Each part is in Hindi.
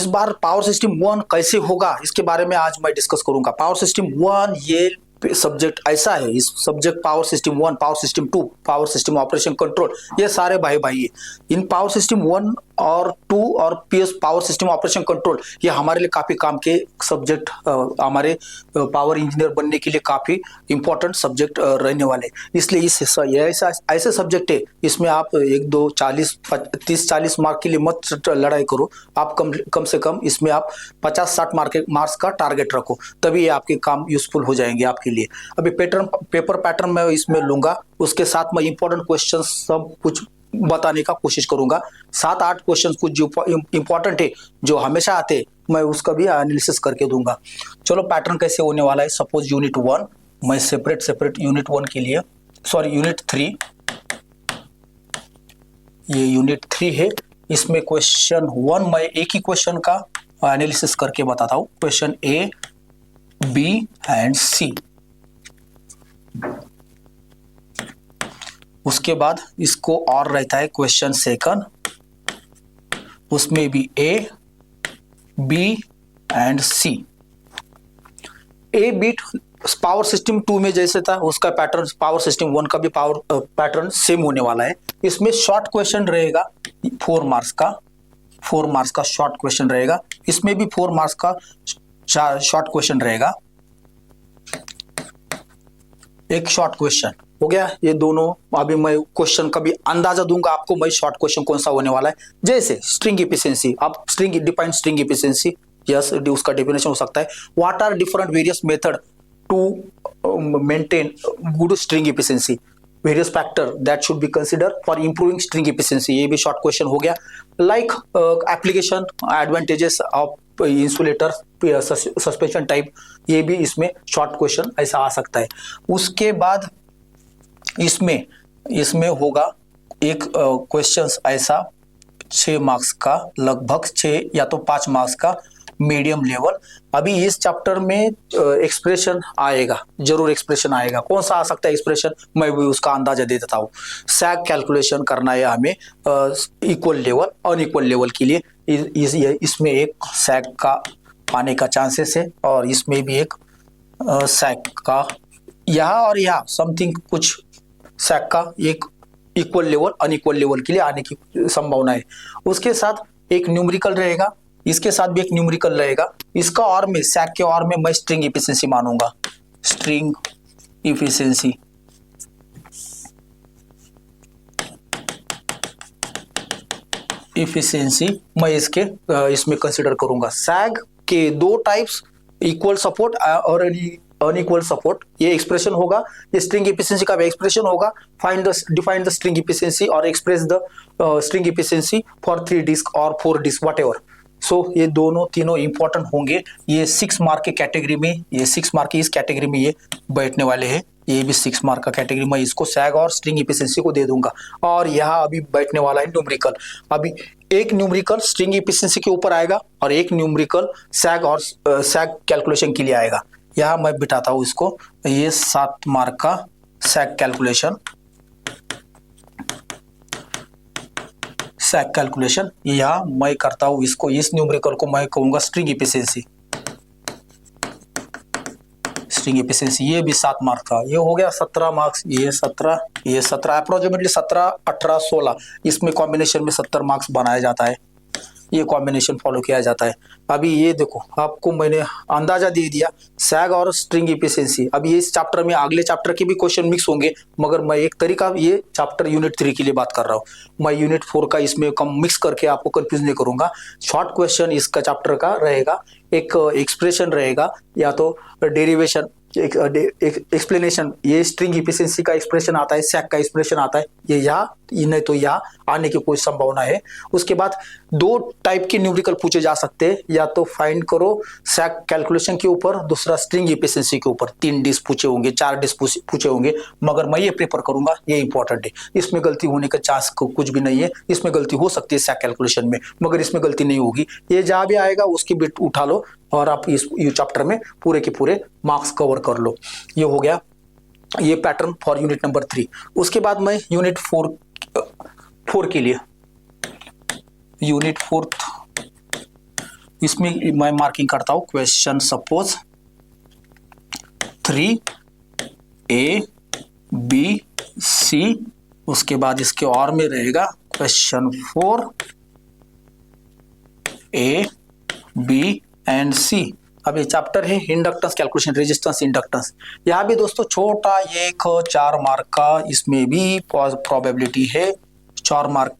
बार पावर सिस्टम 1 कैसे होगा इसके बारे में आज मैं डिस्कस करूंगा। पावर सिस्टम 1 ये सब्जेक्ट ऐसा है, इस subject power system 1, power system 2, power system operation control, ये सारे भाई भाई है। इन पावर सिस्टम 1 और 2 और PS power system operation control ये हमारे लिए काफी काम के सब्जेक्ट, हमारे पावर इंजीनियर बनने के लिए काफी इंपॉर्टेंट सब्जेक्ट रहने वाले। इसलिए इस ऐसे सब्जेक्ट है, इसमें आप 1 2 30 40 मार्क के लिए मत लड़ाई करो। आप कम से कम इसमें आप 50-60 मार्क्स का टारगेट रखो, तभी ये आपके काम यूजफुल हो जाएंगे आपके लिए। अभी पेपर पैटर्न मैं इसमें लूंगा, उसके साथ मैं इंपॉर्टेंट क्वेश्चन सब कुछ बताने का कोशिश करूंगा। 7-8 क्वेश्चन कुछ जो इंपॉर्टेंट है, जो हमेशा आते हैं, मैं उसका भी एनालिसिस करके दूंगा। चलो पैटर्न कैसे होने वाला है। सपोज यूनिट 1 मैं सेपरेट यूनिट 1 के लिए, सॉरी यूनिट 3, ये यूनिट 3 है। इसमें क्वेश्चन 1 मैं एक ही क्वेश्चन का एनालिसिस करके बताता हूँ। क्वेश्चन ए, बी एंड सी। उसके बाद इसको और रहता है क्वेश्चन सेकंड, उसमें भी A, B and C. A B power system 2 में जैसे था उसका पैटर्न पावर सिस्टम 1 का भी पावर पैटर्न सेम होने वाला है। इसमें शॉर्ट क्वेश्चन रहेगा 4 मार्क्स का शॉर्ट क्वेश्चन रहेगा। इसमें भी 4 मार्क्स का शॉर्ट क्वेश्चन रहेगा। एक शॉर्ट क्वेश्चन हो गया। ये दोनों अभी मैं क्वेश्चन का भी अंदाजा दूंगा आपको, मैं शॉर्ट क्वेश्चन कौन सा होने वाला है। जैसे स्ट्रिंग एफिशिएंसी, आप डिफाइन स्ट्रिंग एफिशिएंसी, यस उसका डेफिनेशन हो सकता है। What are different various method to maintain good string efficiency, various factor that should be consider for improving string efficiency, ये भी शॉर्ट क्वेश्चन हो गया। Like application advantages of insulator suspension type, ये भी इसमें शॉर्ट क्वेश्चन ऐसा आ सकता है। उसके बाद इसमें होगा एक क्वेश्चन ऐसा 6 मार्क्स का, लगभग 6 या तो 5 मार्क्स का मीडियम लेवल। अभी इस चैप्टर में एक्सप्रेशन आएगा, जरूर एक्सप्रेशन आएगा। कौन सा आ सकता है एक्सप्रेशन, मैं भी उसका अंदाजा दे देता हूँ। सैग कैलकुलेशन करना है हमें इक्वल लेवल अनइक्वल लेवल के लिए। इसमें एक सैग का आने का चांसेस है, और इसमें भी एक सैग का यहाँ और यहाँ समथिंग कुछ सैग का एक इक्वल लेवल अनइक्वल लेवल के लिए आने की संभावना है। उसके साथ एक न्यूमेरिकल रहेगा, इसके साथ भी एक न्यूमेरिकल रहेगा। इसका और में सैग के और में मैं स्ट्रिंग एफिशिएंसी मानूंगा। स्ट्रिंग एफिशिएंसी मैं इसमें कंसीडर करूंगा। सैग के 2 टाइप्स, इक्वल सपोर्ट और अनइक्वल सपोर्ट, ये एक्सप्रेशन होगा। ये स्ट्रिंग एफिशिएंसी का भी एक्सप्रेशन होगा। डिफाइन द स्ट्रिंग एफिशिएंसी और express the string efficiency for 3 disc और 4 डिस्क व्हाटएवर। सो ये तीनों इंपॉर्टेंट होंगे। ये 6 मार्क के कैटेगरी में, ये 6 मार्क की इस कैटेगरी में ये बैठने वाले हैं। ये भी 6 मार्क का कैटेगरी, मैं इसको सैग और स्ट्रिंग एफिशिएंसी को दे दूंगा। और यहाँ अभी बैठने वाला है न्यूमेरिकल। अभी एक न्यूमेरिकल स्ट्रिंग एफिशिएंसी के ऊपर आएगा और एक न्यूमेरिकल सैग और सैग कैलकुलेशन के लिए आएगा। यहाँ मैं बिठाता हूँ इसको, ये 7 मार्क का सैग कैलकुलेशन यहाँ मैं करता हूँ इसको। इस न्यूमेरिकल को मैं कहूँगा स्ट्रिंग एफिशिएंसी। ये भी 7 मार्क का, ये हो गया 17 मार्क्स। ये 17 अप्रोक्सीमेटली 17 18 16, इसमें कॉम्बिनेशन में 70 मार्क्स बनाया जाता है। ये कॉम्बिनेशन फॉलो किया जाता है। अभी ये देखो, आपको मैंने अंदाजा दे दिया सैग और स्ट्रिंग एफिशिएंसी। अभी इस चैप्टर में अगले चैप्टर के भी क्वेश्चन मिक्स होंगे, मगर मैं एक तरीका ये चैप्टर यूनिट 3 के लिए बात कर रहा हूँ। मैं यूनिट 4 का इसमें कम मिक्स करके आपको कंफ्यूज नहीं करूंगा। शॉर्ट क्वेश्चन इसका चैप्टर का रहेगा, एक एक्सप्रेशन रहेगा या तो डेरिवेशन, एक्सप्लेनेशन। ये स्ट्रिंग एफिशिएंसी का एक्सप्रेशन आता है, सैग का एक्सप्रेशन आता है, ये यहाँ नहीं तो यहाँ आने की कोई संभावना है। उसके बाद 2 टाइप के न्यूमेरिकल पूछे जा सकते हैं, या तो फाइंड करो सैग कैलकुलेशन के ऊपर, दूसरा स्ट्रिंग एफिशिएंसी के ऊपर। 3 डिस्क पूछे होंगे, 4 डिस्क पूछे होंगे, मगर मैं ये प्रेफर करूंगा, ये इंपॉर्टेंट है। इसमें गलती होने का चांस कुछ भी नहीं है। इसमें गलती हो सकती है सैग कैलकुलेशन में, मगर इसमें गलती नहीं होगी। ये जहाँ भी आएगा उसकी बिट उठा लो और आप इस चैप्टर में पूरे के पूरे मार्क्स कवर कर लो। ये हो गया ये पैटर्न फॉर यूनिट नंबर 3। उसके बाद मैं यूनिट 4 के लिए, यूनिट 4 इसमें मैं मार्किंग करता हूं question suppose 3A B C, उसके बाद इसके और में रहेगा question 4A B and C। अब ये चैप्टर है इंडक्टेंस कैलकुलेशन, रेजिस्टेंस इंडक्टेंस। यहाँ भी दोस्तों छोटा एक 4 मार्क का, इसमें भी प्रोबेबिलिटी है 4 मार्क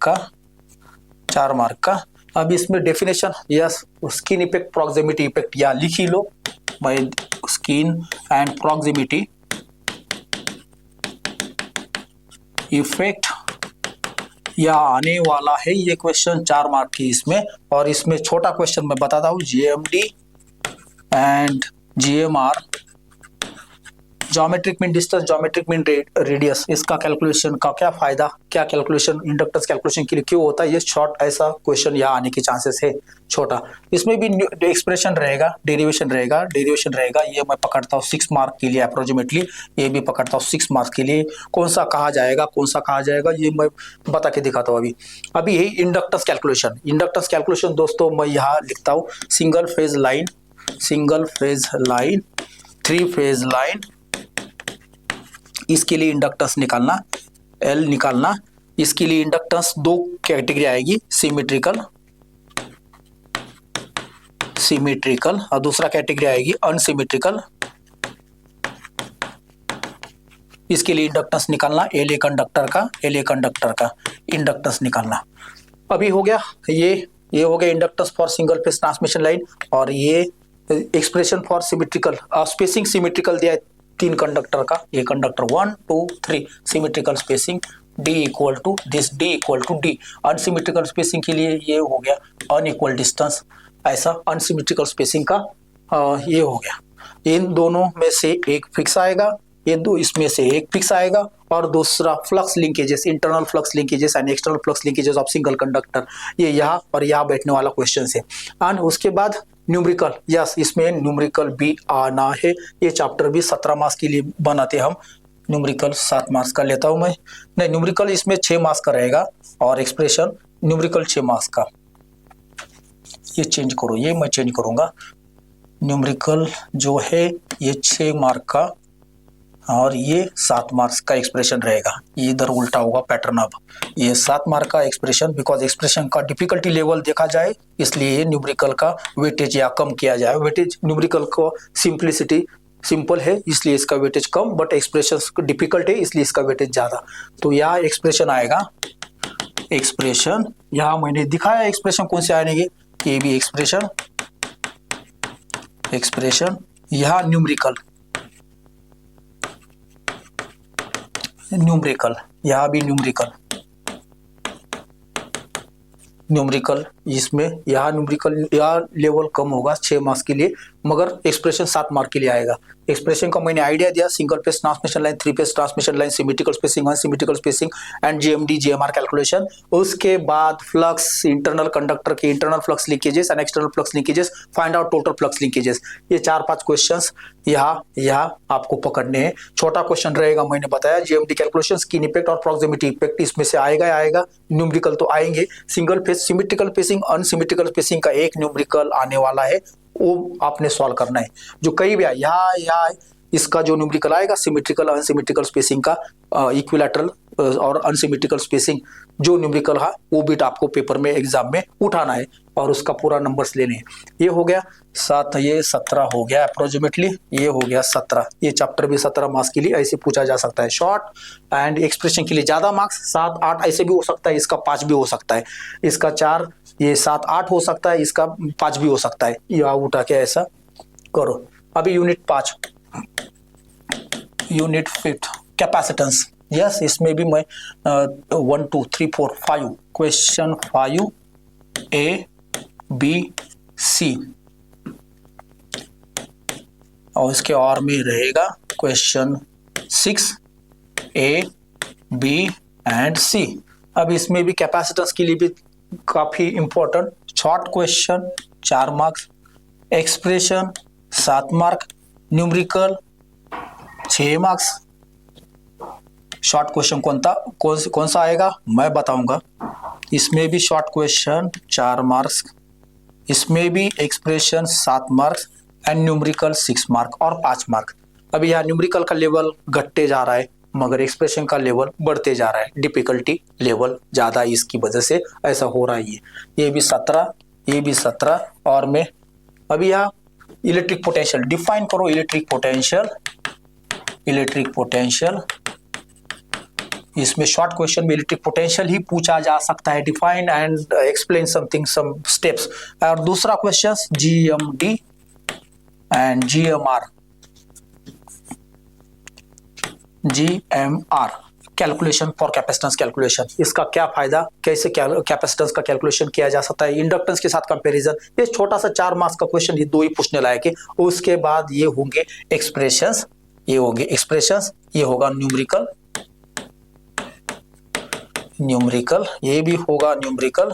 का। अब इसमें definition, yes skin effect proximity effect, या लिख ही लो by skin and proximity effect, या आने वाला है ये क्वेश्चन 4 मार्क की इसमें। और इसमें छोटा क्वेश्चन मैं बताता हूँ, GMD and GMR, geometric mean distance, geometric mean radius, इसका कैलकुलेशन का क्या फायदा, क्या कैलकुलेशन इंडक्टेंस कैलकुलेशन के लिए क्यों होता है, ये शॉर्ट ऐसा क्वेश्चन यहाँ आने के चांसेस है छोटा। इसमें भी एक्सप्रेशन रहेगा, डेरिवेशन रहेगा, ये मैं पकड़ता हूँ 6 मार्क के लिए अप्रोक्सीमेटली, ये भी पकड़ता हूँ 6 मार्क के लिए। कौन सा कहा जाएगा ये मैं बता के दिखाता हूँ। अभी यही इंडक्टेंस कैलकुलेशन दोस्तों मैं यहाँ लिखता हूँ, single phase line, 3 phase line, इसके लिए इंडक्टेंस निकालना, L निकालना। इसके लिए इंडक्टेंस 2 कैटेगरी आएगी, सिमेट्रिकल और दूसरा कैटेगरी आएगी अनसिमेट्रिकल। इसके लिए इंडक्टेंस निकालना, LA कंडक्टर का इंडक्टेंस निकालना। अभी हो गया ये हो गया inductance for single phase transmission line. और ये expression for symmetrical, spacing symmetrical दिया है 3 कंडक्टर का, ये conductor 1 2 3, symmetrical spacing D equal to this, D equal to D। Unsymmetrical spacing के लिए ये हो गया अनइक्वल डिस्टेंस, ऐसा अनसिमेट्रिकल स्पेसिंग का ये हो गया। इन दोनों में से एक फिक्स आएगा, ये दो इसमें से एक फिक्स आएगा, और दूसरा flux linkages, internal flux linkages and external flux linkages of single conductor, ये यहाँ और यहाँ बैठने वाला क्वेश्चन है। एंड उसके बाद न्यूमेरिकल, यस इसमें न्यूमेरिकल भी आना है। ये चैप्टर भी 17 मार्क्स के लिए बनाते हम, न्यूमेरिकल 7 मार्क्स का लेता हूं मैं, नहीं न्यूमेरिकल इसमें 6 मार्क्स का रहेगा, और एक्सप्रेशन न्यूमेरिकल 6 मार्क्स का। ये चेंज करो, ये मैं चेंज करूंगा, न्यूमेरिकल जो है ये 6 मार्क का और ये 7 मार्क्स का एक्सप्रेशन रहेगा। ये इधर उल्टा होगा पैटर्न, अब ये 7 मार्क का एक्सप्रेशन, बिकॉज एक्सप्रेशन का डिफिकल्टी लेवल देखा जाए इसलिए ये न्यूमेरिकल का वेटेज या कम किया जाए। वेटेज न्यूमेरिकल को सिंपलिसिटी सिंपल है इसलिए इसका weightage come, but expression difficult है इसलिए इसका वेटेज ज्यादा। तो यहाँ एक्सप्रेशन आएगा, एक्सप्रेशन यहाँ मैंने दिखाया एक्सप्रेशन कौन से आएंगे, ये भी एक्सप्रेशन यहाँ न्यूमेरिकल, यहाँ भी न्यूमेरिकल इसमें यहाँ न्यूमेरिकल यहाँ लेवल कम होगा 6 मार्क्स के लिए, मगर एक्सप्रेशन 7 मार्क के लिए आएगा। एक्सप्रेशन का मैंने आइडिया दिया, single phase transmission line, 3 phase transmission line, symmetrical spacing, unsymmetrical spacing and GMD GMR calculation. उसके बाद फ्लक्स, इंटरनल कंडक्टर के internal flux leakages and external flux leakages, find out total flux leakages. ये 4-5 क्वेश्चंस यहाँ आपको पकड़ने हैं। छोटा क्वेश्चन रहेगा, मैंने बताया जीएमडी कैलकुलेशन, स्किन इफेक्ट और प्रॉक्सिमिटी इफेक्ट, इसमें से आएगा। न्यूमेरिकल तो आएंगे, single phase symmetrical spacing, unsymmetrical spacing का एक न्यूमेरिकल आने वाला है, वो आपने सॉल्व करना है। जो कई भी यहाँ इसका जो न्यूमेरिकल आएगा सिमेट्रिकल अनसिमेट्रिकल स्पेसिंग का, इक्विलैटरल और अनसिमेट्रिकल स्पेसिंग जो न्यूमेरिकल है वो बिट आपको पेपर में एग्जाम में उठाना है और उसका पूरा नंबर्स लेने हैं। ये हो गया 7, ये 17 हो गया अप्रोक्सीमेटली, ये हो गया 17। ये चैप्टर भी 17 मार्क्स के लिए ऐसे पूछा जा सकता है शॉर्ट, एंड एक्सप्रेशन के लिए ज्यादा मार्क्स 7-8 ऐसे भी हो सकता है, इसका 5 भी हो सकता है, इसका 4, ये 7-8 हो सकता है, इसका 5 भी हो सकता है। या उठा के ऐसा करो। अभी यूनिट 5, यूनिट 5 कैपेसिटेंस, यस इसमें भी मैं 1 2 3 4 5 क्वेश्चन 5A-B-C और इसके और में रहेगा क्वेश्चन 6A-B-C। अब इसमें भी कैपेसिटेंस के लिए भी काफी important short question 4 marks, expression 7 mark, numerical 6 marks. Short question कौन सा आएगा मैं बताऊंगा। इसमें भी शॉर्ट क्वेश्चन 4 मार्क्स, इसमें भी expression 7 marks and numerical 6 mark और 5 मार्क। अभी यहाँ न्यूमेरिकल का लेवल घटते जा रहा है मगर एक्सप्रेशन का लेवल बढ़ते जा रहा है, डिफिकल्टी लेवल ज्यादा है, इसकी वजह से ऐसा हो रहा है। ये भी 17, ये भी 17। और मैं अभी यहाँ इलेक्ट्रिक पोटेंशियल डिफाइन करो, इलेक्ट्रिक पोटेंशियल, इलेक्ट्रिक पोटेंशियल। इसमें शॉर्ट क्वेश्चन में इलेक्ट्रिक पोटेंशियल ही पूछा जा सकता है, define and explain something, some steps. और दूसरा question GMD and GMR, GMR calculation for capacitance calculation. इसका क्या फायदा, कैसे कैपेसिटेंस का कैलकुलेशन किया जा सकता है, इंडक्टेंस के साथ कंपैरिजन। ये छोटा सा 4 मार्क्स का क्वेश्चन, ये 2 ही पूछने लायक है। उसके बाद ये होंगे एक्सप्रेशंस, ये होंगे एक्सप्रेशंस, ये होगा न्यूमेरिकल, न्यूमेरिकल, ये भी होगा न्यूमेरिकल,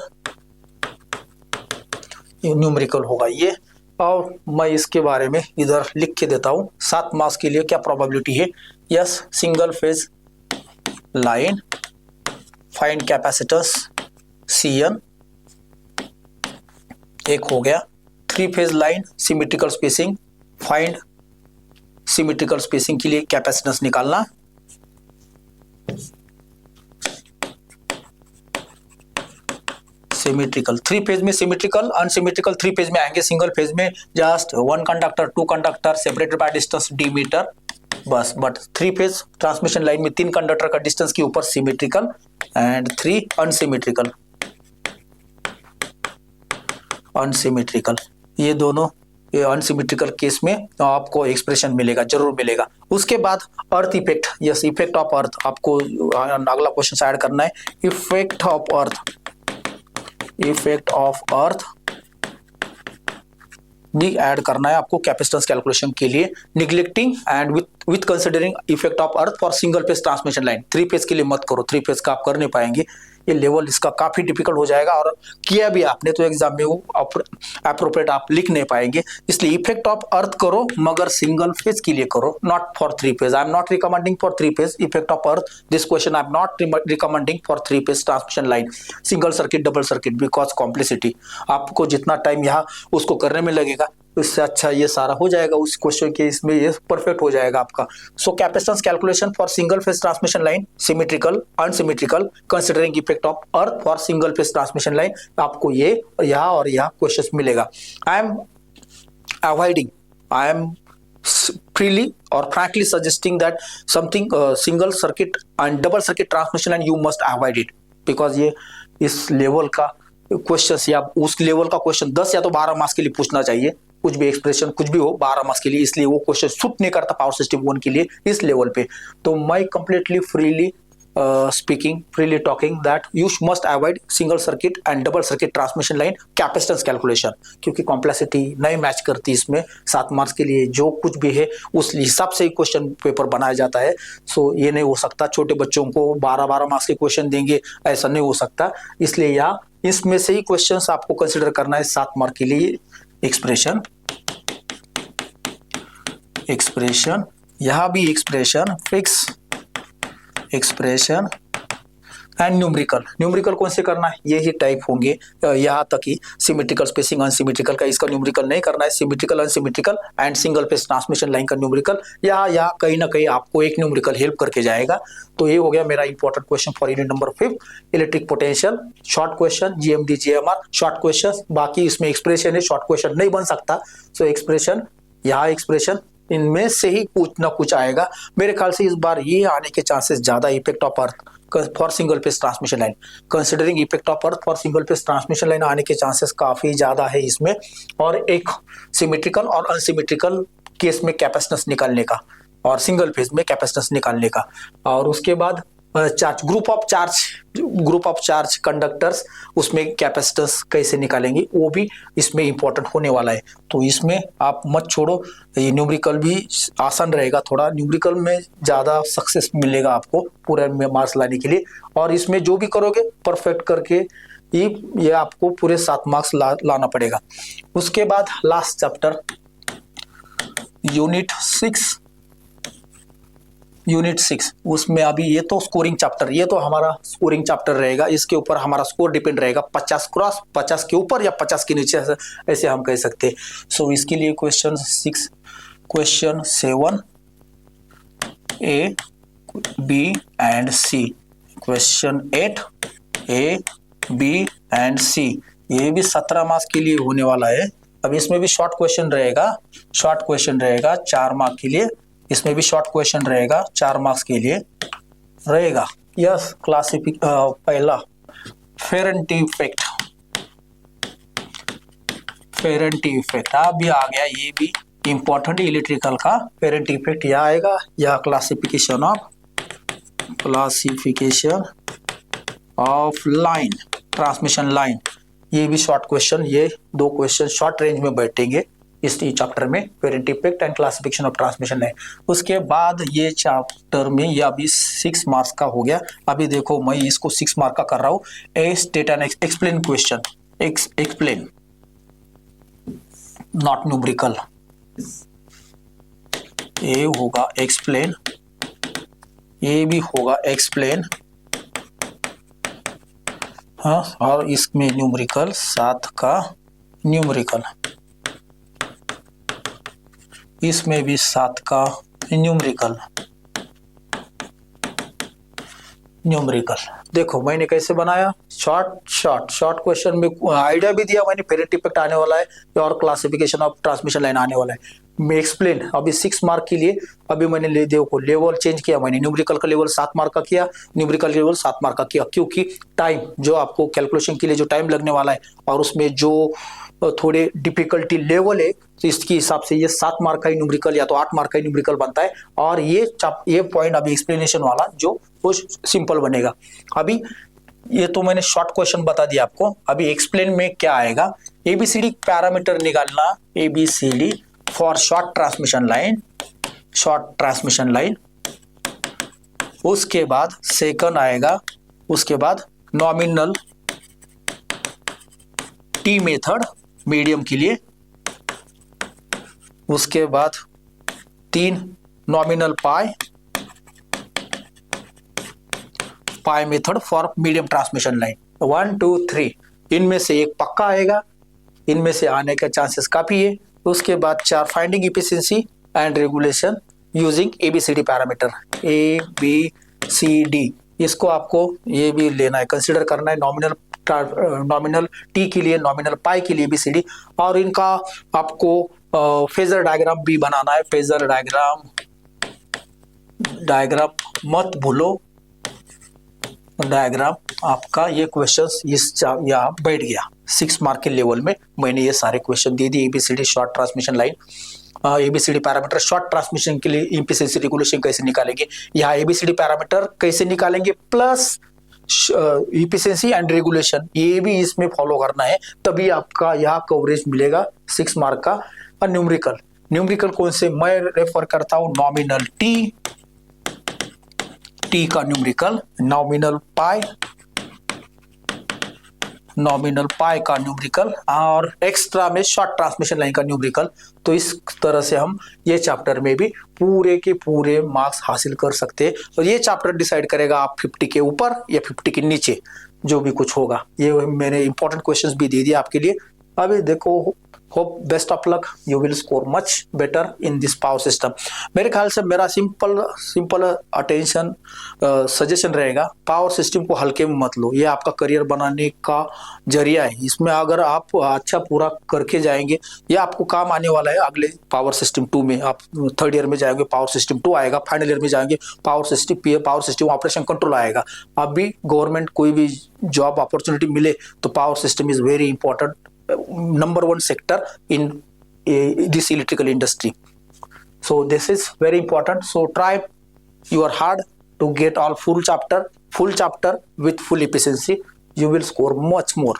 न्यूमेरिकल होगा ये। और मैं इसके बारे में इधर लिख के देता हूं, 7 मार्क्स के लिए क्या प्रोबेबिलिटी है। Yes, single phase line, find capacitance Cn, एक हो गया। 3 phase line, symmetrical spacing, find symmetrical spacing के लिए कैपेसिटेंस निकालना। सिमेट्रिकल 3 फेज में सिमेट्रिकल, अनसिमेट्रिकल 3 फेज में आएंगे। सिंगल फेज में just 1 conductor, 2 conductor separated by distance d meter बस। बट 3 फेज ट्रांसमिशन लाइन में 3 कंडक्टर का डिस्टेंस के ऊपर सिमेट्रिकल एंड 3 अनसिमेट्रिकल, अनसिमेट्रिकल। ये दोनों, ये अनसिमेट्रिकल केस में आपको एक्सप्रेशन मिलेगा, जरूर मिलेगा। उसके बाद earth effect, yes, effect of earth आपको अगला क्वेश्चन ऐड करना है। Effect of earth, effect of earth भी ऐड करना है आपको कैपेसिटेंस कैलकुलेशन के लिए। Neglecting and with considering effect of earth for single phase transmission line. 3 phase के लिए मत करो, 3 फेज का आप कर नहीं पाएंगे, ये लेवल इसका काफी डिफिकल्ट हो जाएगा। और किया भी आपने तो एग्जाम में वो अप्रोप्रिएट आप लिख नहीं पाएंगे। इसलिए इफेक्ट ऑफ अर्थ करो मगर सिंगल फेज के लिए करो, not for 3 phase. I am not recommending for 3 phase effect of earth, this question I am not recommending for 3 phase transmission line, single circuit, double circuit, because complexity. आपको जितना टाइम यहाँ उसको करने में लगेगा उससे अच्छा ये सारा हो जाएगा उस क्वेश्चन के, इसमें ये परफेक्ट हो जाएगा आपका। So capacitance calculation for single phase transmission line, symmetrical, unsymmetrical, considering effect of earth for single phase transmission line, आपको ये यहाँ और यहाँ क्वेश्चन मिलेगा। I am avoiding, I am freely or frankly suggesting that something single circuit and double circuit transmission line you must avoid it, because ये इस लेवल का क्वेश्चन या उस लेवल का क्वेश्चन 10 या तो 12 मार्क्स के लिए पूछना चाहिए, कुछ भी एक्सप्रेशन कुछ भी हो 12 मार्क्स के लिए, इसलिए वो क्वेश्चन सूट नहीं करता पावर सिस्टम 1 के लिए इस लेवल पे। तो मैं completely freely speaking, freely talking that you must avoid single circuit and double circuit transmission line capacitance calculation, क्योंकि कॉम्प्लेक्सिटी नहीं मैच करती इसमें। 7 मार्क्स के लिए जो कुछ भी है उस हिसाब से ही क्वेश्चन पेपर बनाया जाता है। सो ये नहीं हो सकता छोटे बच्चों को 12 मार्क्स के क्वेश्चन देंगे, ऐसा नहीं हो सकता। इसलिए यहाँ इसमें से ही क्वेश्चन आपको कंसिडर करना है 7 मार्क के लिए। एक्सप्रेशन, एक्सप्रेशन, यहाँ भी expression, fix expression and numerical. Numerical कौन से करना है, यही टाइप होंगे यहाँ तक ही। सिमेट्रिकल स्पेसिंग, अनसिमेट्रिकल का इसका न्यूमेरिकल नहीं करना है। Symmetrical, unsymmetrical and single phase transmission line का न्यूमेरिकल यहाँ कहीं ना कहीं आपको एक न्यूमेरिकल हेल्प करके जाएगा। तो ये हो गया मेरा important question for unit number 5, electric potential. Short question GMD GMR short question, बाकी इसमें एक्सप्रेशन है, शॉर्ट क्वेश्चन नहीं बन सकता। सो एक्सप्रेशन, यहाँ एक्सप्रेशन, इनमें से ही कुछ ना कुछ आएगा। मेरे ख्याल से इस बार ये आने के चांसेस ज्यादा। Effect of earth for single phase transmission line, considering effect of earth for single phase transmission line आने के चांसेस काफी ज्यादा है इसमें। और एक सिमेट्रिकल और अनसिमेट्रिकल केस में कैपेसिटेंस निकालने का और सिंगल फेज में कैपेसिटेंस निकालने का। और उसके बाद charge, group of charge conductors, उसमें कैपेसिटेंस कैसे निकालेंगे वो भी इसमें इंपॉर्टेंट होने वाला है। तो इसमें आप मत छोड़ो, ये न्यूमेरिकल भी आसान रहेगा थोड़ा, न्यूमेरिकल में ज़्यादा सक्सेस मिलेगा आपको पूरे मार्क्स लाने के लिए। और इसमें जो भी करोगे परफेक्ट करके ये आपको पूरे 7 मार्क्स लाना पड़ेगा। उसके बाद लास्ट चैप्टर यूनिट 6, यूनिट 6 उसमें अभी ये तो स्कोरिंग चैप्टर, ये तो हमारा स्कोरिंग चैप्टर रहेगा, इसके ऊपर हमारा स्कोर डिपेंड रहेगा 50 क्रॉस 50 के ऊपर या 50 के नीचे, ऐसे हम कह सकते हैं। सो इसके लिए question 6, question 7 A, B and C, question 8 A, B and C, ये भी 17 मार्क्स के लिए होने वाला है। अब इसमें भी शॉर्ट क्वेश्चन रहेगा, शॉर्ट क्वेश्चन रहेगा 4 मार्क्स के लिए, इसमें भी शॉर्ट क्वेश्चन रहेगा 4 मार्क्स के लिए रहेगा। यस, पहला फेरेंटी इफेक्ट, फेरेंटी इफेक्ट अभी आ गया, ये भी इंपॉर्टेंट इलेक्ट्रिकल का फेरेंटी इफेक्ट यह आएगा, या classification of line, transmission line, ये भी शॉर्ट क्वेश्चन, ये 2 क्वेश्चन शॉर्ट रेंज में बैठेंगे इस चैप्टर में, फेरेंटी effect and classification of transmission line. उसके बाद ये चैप्टर में ये अभी 6 मार्क्स का हो गया। अभी देखो मैं इसको 6 मार्क का कर रहा हूँ। A state and explain question, explain not numerical, A होगा एक्सप्लेन, ये भी होगा एक्सप्लेन, हाँ, और इसमें न्यूमेरिकल 7 का न्यूमेरिकल, इसमें भी 7 का न्यूमेरिकल। देखो मैंने कैसे बनाया, शॉर्ट क्वेश्चन में आइडिया भी दिया मैंने, फेरेंटी इफेक्ट आने वाला है और क्लासिफिकेशन ऑफ ट्रांसमिशन लाइन आने वाला है। मैं एक्सप्लेन अभी 6 मार्क के लिए, अभी मैंने देखो लेवल चेंज किया, मैंने न्यूमेरिकल का लेवल 7 मार्क का किया, न्यूमेरिकल लेवल 7 मार्क का किया, क्योंकि टाइम जो आपको कैलकुलेशन के लिए जो टाइम लगने वाला है और उसमें जो थोड़े डिफिकल्टी लेवल है, तो इसके हिसाब से ये 7 मार्क का ही न्यूमेरिकल या तो 8 मार्क का ही न्यूमेरिकल बनता है। और ये पॉइंट अभी एक्सप्लेनेशन वाला जो वो सिंपल बनेगा। अभी ये तो मैंने शॉर्ट क्वेश्चन बता दिया आपको। अभी एक्सप्लेन में क्या आएगा, एबीसीडी पैरामीटर निकालना, ABCD for short transmission line. उसके बाद सेकंड आएगा, उसके बाद नॉमिनल टी मेथड मीडियम के लिए, उसके बाद 3 nominal pi method for medium transmission line. 1 2 3 इनमें से एक पक्का आएगा, इनमें से आने का चांसेस काफी है। उसके बाद 4 finding efficiency and regulation using ABCD parameter, ABCD, इसको आपको ये भी लेना है, कंसिडर करना है। नॉमिनल टी के लिए, नॉमिनल पाई के लिए ABCD, और इनका आपको फेजर डायग्राम भी बनाना है। फेजर डायग्राम मत भूलो, डायग्राम आपका ये क्वेश्चंस यहाँ बैठ गया 6 मार्क के लेवल में। मैंने ये सारे क्वेश्चन दे दिए। ABCD short transmission line, ABCD parameter short transmission के लिए एफिशिएंसी रेगुलेशन कैसे निकालेंगे, यहाँ एबीसीडी पैरामीटर कैसे निकालेंगे, प्लस एफिशिएंसी एंड रेगुलेशन, ये भी इसमें फॉलो करना है, तभी आपका यहाँ कवरेज मिलेगा 6 मार्क का। और न्यूमेरिकल कौन से मैं रेफर करता हूँ, नॉमिनल टी का न्यूमेरिकल, नॉमिनल पाई का न्यूमेरिकल, और एक्स्ट्रा में शॉर्ट ट्रांसमिशन लाइन का न्यूमेरिकल। तो इस तरह से हम ये चैप्टर में भी पूरे के पूरे मार्क्स हासिल कर सकते हैं। और ये चैप्टर डिसाइड करेगा आप 50 के ऊपर या 50 के नीचे जो भी कुछ होगा। ये मैंने इंपॉर्टेंट क्वेश्चंस भी दे दिए आपके लिए। अभी देखो, hope best of luck, you will score much better in this power system. मेरे ख्याल से मेरा सिंपल अटेंशन सजेशन रहेगा, पावर सिस्टम को हल्के में मत लो। ये आपका करियर बनाने का जरिया है। इसमें अगर आप अच्छा पूरा करके जाएंगे, ये आपको काम आने वाला है अगले पावर सिस्टम 2 में। आप 3rd ईयर में जाएंगे, पावर सिस्टम 2 आएगा, फाइनल ईयर में जाएंगे, पावर सिस्टम ऑपरेशन कंट्रोल आएगा। अभी गवर्नमेंट कोई भी जॉब अपॉर्चुनिटी मिले तो power system is very important, number 1 sector in this electrical industry. So this is very important. So try your hard to get all full chapter with full efficiency. You will score much more.